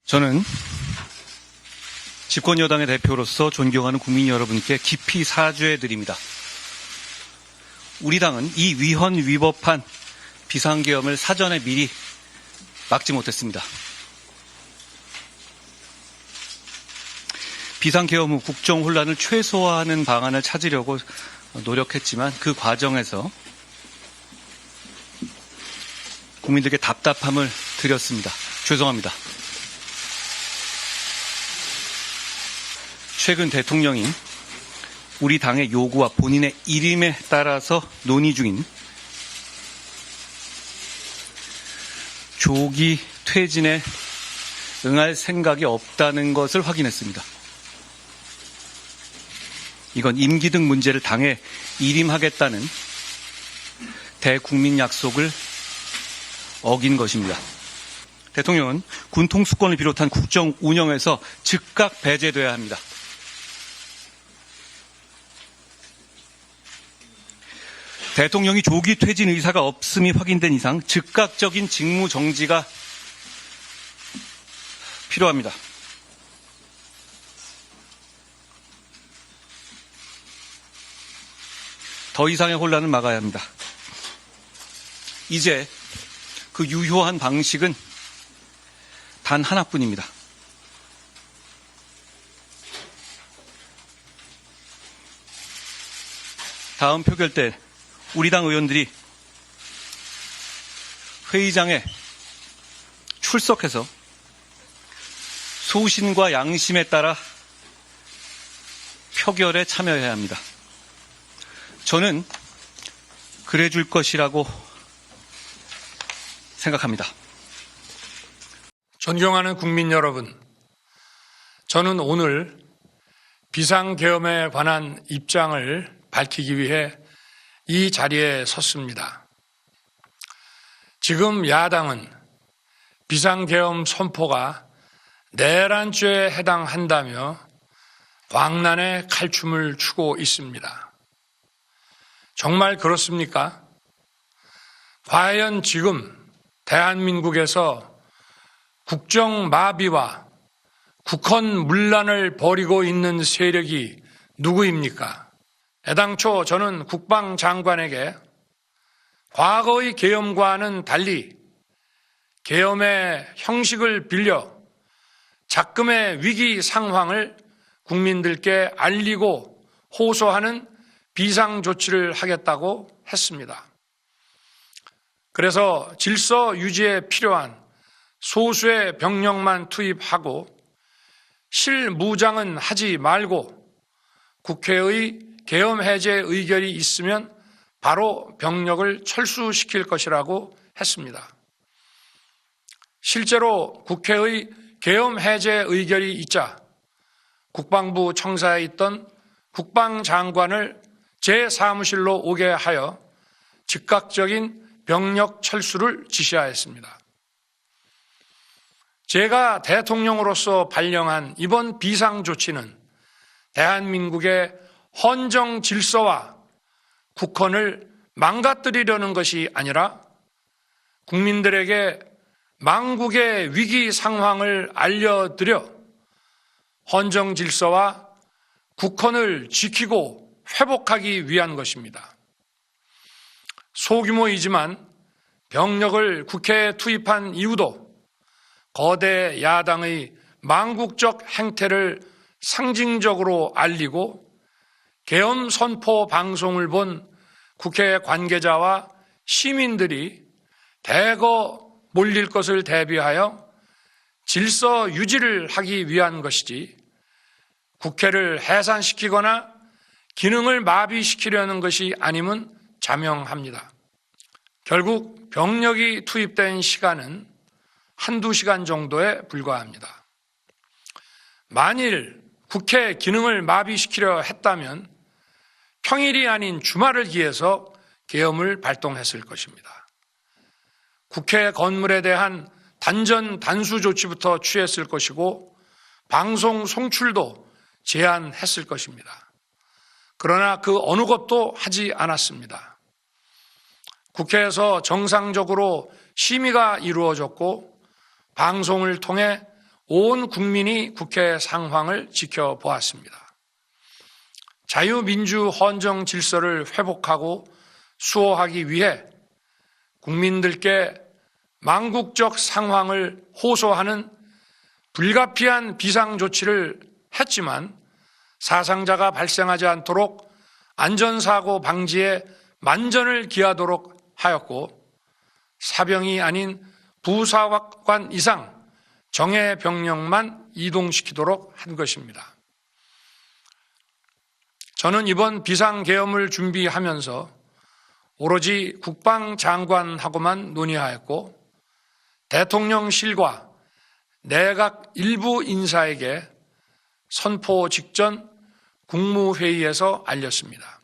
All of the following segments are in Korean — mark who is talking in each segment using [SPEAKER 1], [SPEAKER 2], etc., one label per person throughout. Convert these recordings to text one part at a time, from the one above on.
[SPEAKER 1] 저는 집권여당의 대표로서 존경하는 국민 여러분께 깊이 사죄드립니다. 우리 당은 이 위헌 위법한 비상계엄을 사전에 미리 막지 못했습니다. 비상계엄 후 국정 혼란을 최소화하는 방안을 찾으려고 노력했지만 그 과정에서 국민들께 답답함을 드렸습니다. 죄송합니다. 최근 대통령이 우리 당의 요구와 본인의 일임에 따라서 논의 중인 조기 퇴진에 응할 생각이 없다는 것을 확인했습니다. 이건 임기 등 문제를 당에 일임하겠다는 대국민 약속을 어긴 것입니다. 대통령은 군 통수권을 비롯한 국정 운영에서 즉각 배제돼야 합니다. 대통령이 조기 퇴진 의사가 없음이 확인된 이상 즉각적인 직무 정지가 필요합니다. 더 이상의 혼란을 막아야 합니다. 이제 그 유효한 방식은 단 하나뿐입니다. 다음 표결 때 우리 당 의원들이 회의장에 출석해서 소신과 양심에 따라 표결에 참여해야 합니다. 저는 그래 줄 것이라고 생각합니다.
[SPEAKER 2] 존경하는 국민 여러분, 저는 오늘 비상계엄에 관한 입장을 밝히기 위해 이 자리에 섰습니다. 지금 야당은 비상계엄 선포가 내란죄에 해당한다며 광란의 칼춤을 추고 있습니다. 정말 그렇습니까? 과연 지금 대한민국에서 국정마비와 국헌문란을 벌이고 있는 세력이 누구입니까? 애당초 저는 국방장관에게 과거의 계엄과는 달리 계엄의 형식을 빌려 작금의 위기 상황을 국민들께 알리고 호소하는 비상조치를 하겠다고 했습니다. 그래서 질서 유지에 필요한 소수의 병력만 투입하고 실무장은 하지 말고 국회의 계엄 해제 의결이 있으면 바로 병력을 철수시킬 것이라고 했습니다. 실제로 국회의 계엄 해제 의결이 있자 국방부 청사에 있던 국방장관을 제 사무실로 오게 하여 즉각적인 병력 철수를 지시하였습니다. 제가 대통령으로서 발령한 이번 비상조치는 대한민국의 헌정 질서와 국헌을 망가뜨리려는 것이 아니라 국민들에게 망국의 위기 상황을 알려드려 헌정 질서와 국헌을 지키고 회복하기 위한 것입니다. 소규모이지만 병력을 국회에 투입한 이유도 거대 야당의 망국적 행태를 상징적으로 알리고 계엄 선포 방송을 본 국회 관계자와 시민들이 대거 몰릴 것을 대비하여 질서 유지를 하기 위한 것이지 국회를 해산시키거나 기능을 마비시키려는 것이 아님은 자명합니다. 결국 병력이 투입된 시간은 한두 시간 정도에 불과합니다. 만일 국회 기능을 마비시키려 했다면 평일이 아닌 주말을 기해서 계엄을 발동했을 것입니다. 국회 건물에 대한 단전 단수 조치부터 취했을 것이고 방송 송출도 제한했을 것입니다. 그러나 그 어느 것도 하지 않았습니다. 국회에서 정상적으로 심의가 이루어졌고 방송을 통해 온 국민이 국회 상황을 지켜보았습니다. 자유민주 헌정 질서를 회복하고 수호하기 위해 국민들께 망국적 상황을 호소하는 불가피한 비상조치를 했지만 사상자가 발생하지 않도록 안전사고 방지에 만전을 기하도록 하였고 사병이 아닌 부사관 이상 정예 병력만 이동시키도록 한 것입니다. 저는 이번 비상계엄을 준비하면서 오로지 국방장관하고만 논의하였고 대통령실과 내각 일부 인사에게 선포 직전 국무회의에서 알렸습니다.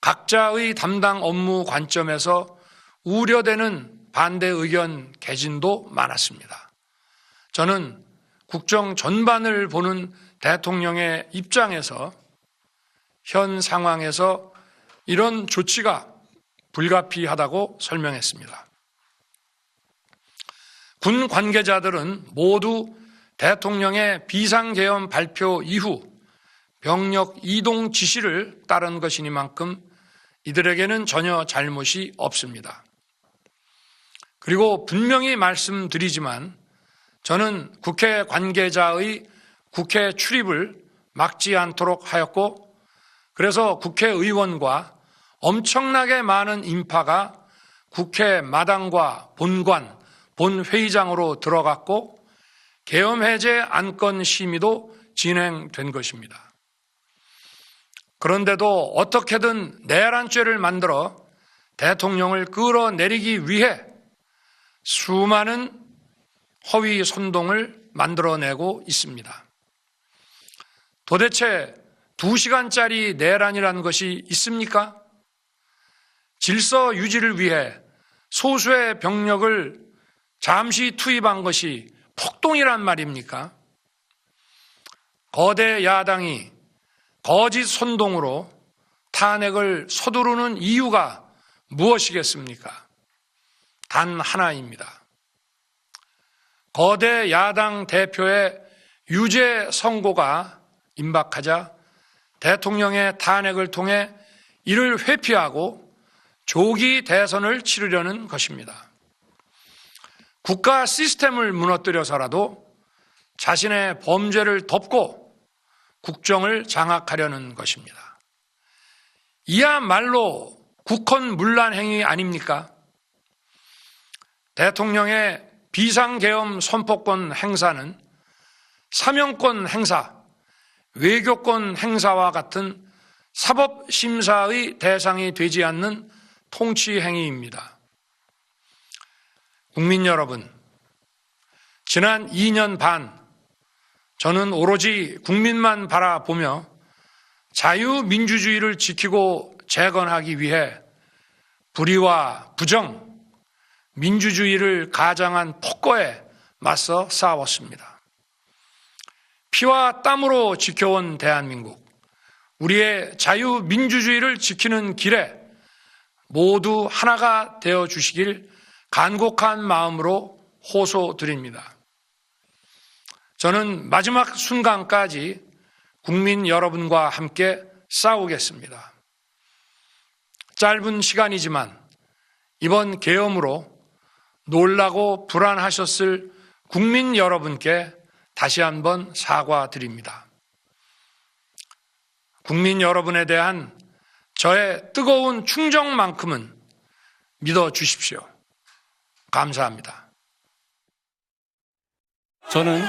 [SPEAKER 2] 각자의 담당 업무 관점에서 우려되는 반대 의견 개진도 많았습니다. 저는 국정 전반을 보는 대통령의 입장에서 현 상황에서 이런 조치가 불가피하다고 설명했습니다. 군 관계자들은 모두 대통령의 비상계엄 발표 이후 병력 이동 지시를 따른 것이니만큼 이들에게는 전혀 잘못이 없습니다. 그리고 분명히 말씀드리지만 저는 국회 관계자의 국회 출입을 막지 않도록 하였고 그래서 국회의원과 엄청나게 많은 인파가 국회 마당과 본관, 본회의장으로 들어갔고 계엄해제 안건 심의도 진행된 것입니다. 그런데도 어떻게든 내란죄를 만들어 대통령을 끌어내리기 위해 수많은 허위 선동을 만들어내고 있습니다. 도대체 2시간짜리 내란이라는 것이 있습니까? 질서 유지를 위해 소수의 병력을 잠시 투입한 것이 폭동이란 말입니까? 거대 야당이 거짓 선동으로 탄핵을 서두르는 이유가 무엇이겠습니까? 단 하나입니다. 거대 야당 대표의 유죄 선고가 임박하자 대통령의 탄핵을 통해 이를 회피하고 조기 대선을 치르려는 것입니다. 국가 시스템을 무너뜨려서라도 자신의 범죄를 덮고 국정을 장악하려는 것입니다. 이야말로 국헌문란 행위 아닙니까? 대통령의 비상계엄 선포권 행사는 사명권 행사, 외교권 행사와 같은 사법심사의 대상이 되지 않는 통치 행위입니다. 국민 여러분, 지난 2년 반 저는 오로지 국민만 바라보며 자유민주주의를 지키고 재건하기 위해 불의와 부정, 민주주의를 가장한 폭거에 맞서 싸웠습니다. 피와 땀으로 지켜온 대한민국, 우리의 자유민주주의를 지키는 길에 모두 하나가 되어주시길 간곡한 마음으로 호소드립니다. 저는 마지막 순간까지 국민 여러분과 함께 싸우겠습니다. 짧은 시간이지만 이번 계엄으로 놀라고 불안하셨을 국민 여러분께 다시 한번 사과드립니다. 국민 여러분에 대한 저의 뜨거운 충정만큼은 믿어주십시오. 감사합니다.
[SPEAKER 1] 저는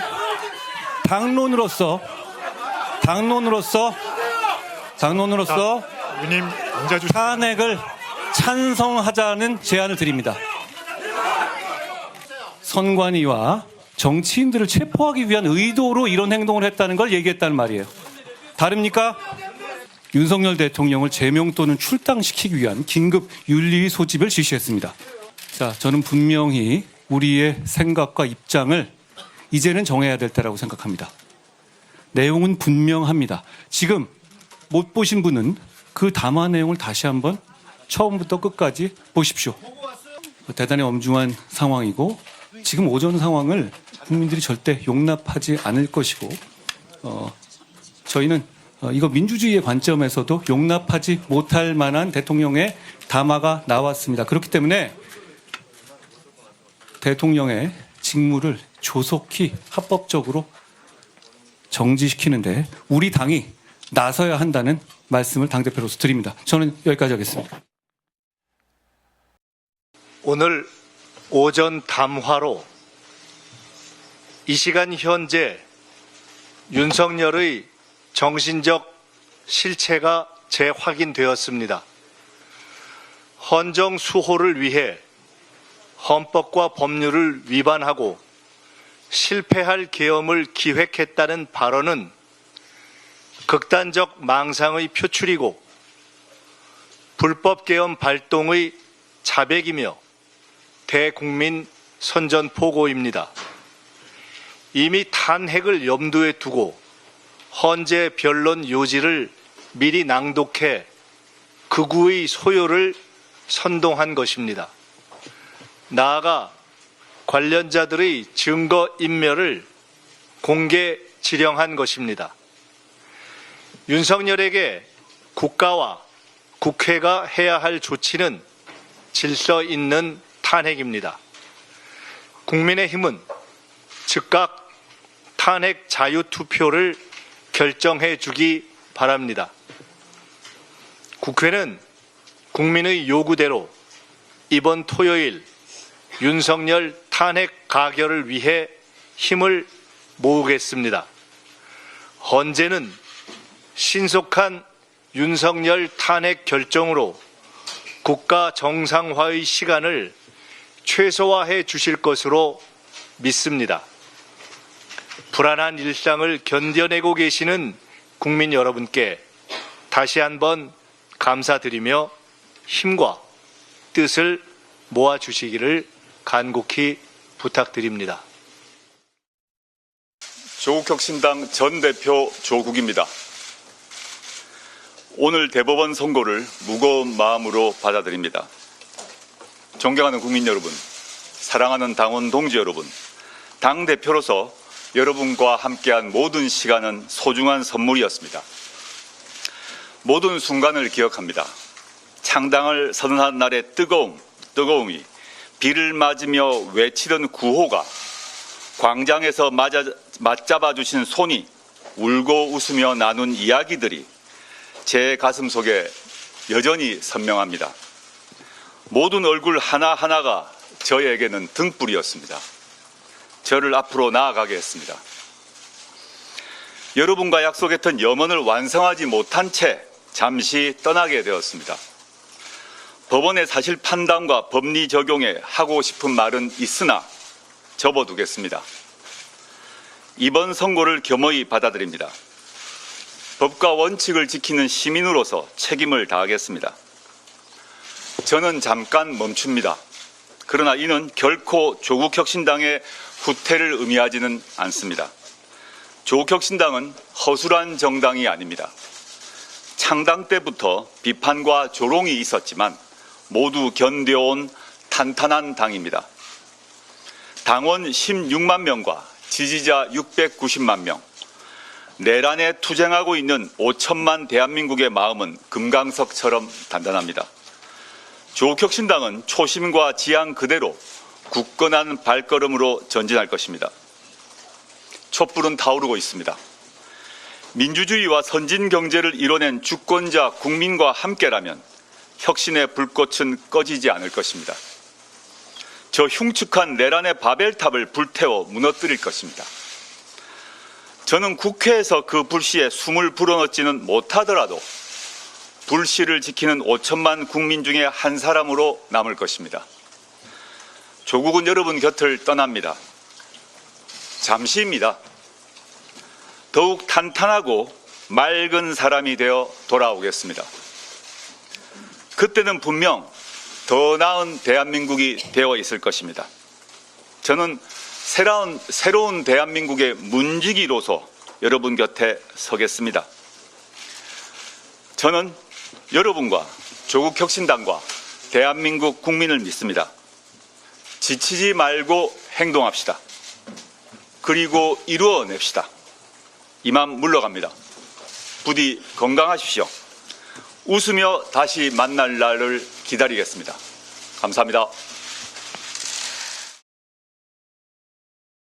[SPEAKER 1] 당론으로서
[SPEAKER 3] 의원님 앉아주시죠.
[SPEAKER 1] 탄핵을 찬성하자는 제안을 드립니다. 선관위와 정치인들을 체포하기 위한 의도로 이런 행동을 했다는 걸 얘기했다는 말이에요. 다릅니까? 윤석열 대통령을 제명 또는 출당시키기 위한 긴급 윤리 소집을 지시했습니다. 자, 저는 분명히 우리의 생각과 입장을 이제는 정해야 될 때라고 생각합니다. 내용은 분명합니다. 지금 못 보신 분은 그 담화 내용을 다시 한번 처음부터 끝까지 보십시오. 대단히 엄중한 상황이고 지금 오전 상황을 국민들이 절대 용납하지 않을 것이고 저희는 이거 민주주의의 관점에서도 용납하지 못할 만한 대통령의 담화가 나왔습니다. 그렇기 때문에 대통령의 직무를 조속히 합법적으로 정지시키는데 우리 당이 나서야 한다는 말씀을 당대표로서 드립니다. 저는 여기까지 하겠습니다.
[SPEAKER 3] 오늘 오전 담화로 이 시간 현재 윤석열의 정신적 실체가 재확인되었습니다. 헌정 수호를 위해 헌법과 법률을 위반하고 실패할 계엄을 기획했다는 발언은 극단적 망상의 표출이고 불법 계엄 발동의 자백이며 대국민 선전포고입니다. 이미 탄핵을 염두에 두고 헌재 변론 요지를 미리 낭독해 극우의 소요를 선동한 것입니다. 나아가 관련자들의 증거 인멸을 공개 지령한 것입니다. 윤석열에게 국가와 국회가 해야 할 조치는 질서 있는 탄핵입니다. 국민의힘은 즉각 탄핵 자유투표를 결정해 주기 바랍니다. 국회는 국민의 요구대로 이번 토요일 윤석열 탄핵 가결을 위해 힘을 모으겠습니다. 헌재는 신속한 윤석열 탄핵 결정으로 국가 정상화의 시간을 최소화해 주실 것으로 믿습니다. 불안한 일상을 견뎌내고 계시는 국민 여러분께 다시 한번 감사드리며 힘과 뜻을 모아주시기를 간곡히 부탁드립니다.
[SPEAKER 4] 조국혁신당 전 대표 조국입니다. 오늘 대법원 선고를 무거운 마음으로 받아들입니다. 존경하는 국민 여러분, 사랑하는 당원 동지 여러분, 당대표로서 여러분과 함께한 모든 시간은 소중한 선물이었습니다. 모든 순간을 기억합니다. 창당을 선언한 날의 뜨거움이 비를 맞으며 외치던 구호가 광장에서 맞잡아 주신 손이 울고 웃으며 나눈 이야기들이 제 가슴 속에 여전히 선명합니다. 모든 얼굴 하나하나가 저에게는 등불이었습니다. 저를 앞으로 나아가게 했습니다. 여러분과 약속했던 염원을 완성하지 못한 채 잠시 떠나게 되었습니다. 법원의 사실 판단과 법리 적용에 하고 싶은 말은 있으나 접어두겠습니다. 이번 선고를 겸허히 받아들입니다. 법과 원칙을 지키는 시민으로서 책임을 다하겠습니다. 저는 잠깐 멈춥니다. 그러나 이는 결코 조국혁신당의 후퇴를 의미하지는 않습니다. 조국혁신당은 허술한 정당이 아닙니다. 창당 때부터 비판과 조롱이 있었지만 모두 견뎌온 탄탄한 당입니다. 당원 16만 명과 지지자 690만 명, 내란에 투쟁하고 있는 5천만 대한민국의 마음은 금강석처럼 단단합니다. 조국혁신당은 초심과 지향 그대로 굳건한 발걸음으로 전진할 것입니다. 촛불은 타오르고 있습니다. 민주주의와 선진 경제를 이뤄낸 주권자 국민과 함께라면 혁신의 불꽃은 꺼지지 않을 것입니다. 저 흉측한 내란의 바벨탑을 불태워 무너뜨릴 것입니다. 저는 국회에서 그 불씨에 숨을 불어넣지는 못하더라도 불씨를 지키는 5천만 국민 중에 한 사람으로 남을 것입니다. 조국은 여러분 곁을 떠납니다. 잠시입니다. 더욱 탄탄하고 맑은 사람이 되어 돌아오겠습니다. 그때는 분명 더 나은 대한민국이 되어 있을 것입니다. 저는 새로운 대한민국의 문지기로서 여러분 곁에 서겠습니다. 저는 여러분과 조국혁신당과 대한민국 국민을 믿습니다. 지치지 말고 행동합시다. 그리고 이루어냅시다. 이만 물러갑니다. 부디 건강하십시오. 웃으며 다시 만날 날을 기다리겠습니다. 감사합니다.